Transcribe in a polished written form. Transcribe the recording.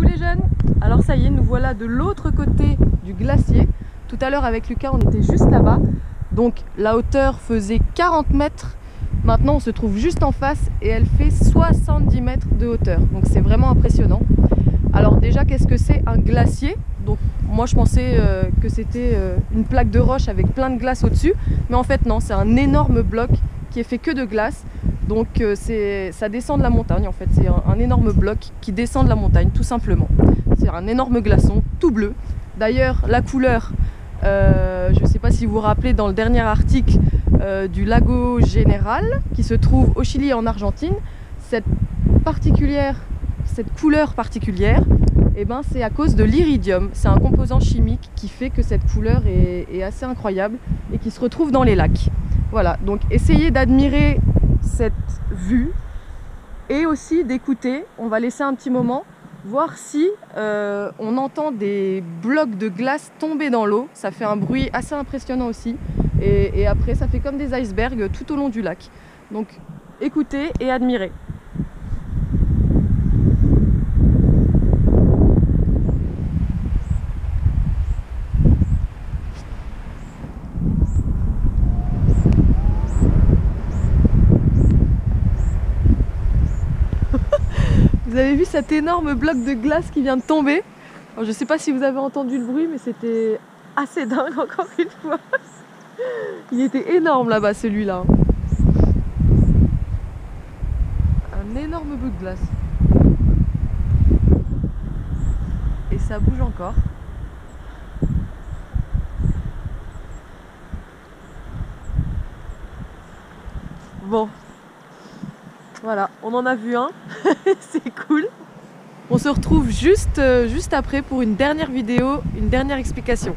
Coucou les jeunes. Alors ça y est, nous voilà de l'autre côté du glacier. Tout à l'heure avec Lucas, on était juste là-bas. Donc la hauteur faisait 40 mètres. Maintenant, on se trouve juste en face et elle fait 70 mètres de hauteur. Donc c'est vraiment impressionnant. Alors déjà, qu'est-ce que c'est un glacier? Donc moi je pensais que c'était une plaque de roche avec plein de glace au-dessus. Mais en fait non, c'est un énorme bloc qui est fait que de glace. Donc ça descend de la montagne en fait, c'est un énorme bloc qui descend de la montagne tout simplement. C'est un énorme glaçon tout bleu. D'ailleurs la couleur, je ne sais pas si vous vous rappelez dans le dernier article du Lago Général qui se trouve au Chili et en Argentine, cette couleur particulière, eh ben, c'est à cause de l'iridium. C'est un composant chimique qui fait que cette couleur est assez incroyable et qui se retrouve dans les lacs. Voilà, donc essayez d'admirer cette vue et aussi d'écouter. On va laisser un petit moment, voir si on entend des blocs de glace tomber dans l'eau. Ça fait un bruit assez impressionnant aussi. Et après, ça fait comme des icebergs tout au long du lac. Donc écoutez et admirez. Vous avez vu cet énorme bloc de glace qui vient de tomber? Alors, je ne sais pas si vous avez entendu le bruit, mais c'était assez dingue encore une fois. Il était énorme là-bas celui-là. Un énorme bout de glace. Et ça bouge encore. Bon. Voilà, on en a vu un, c'est cool. On se retrouve juste après pour une dernière vidéo, une dernière explication.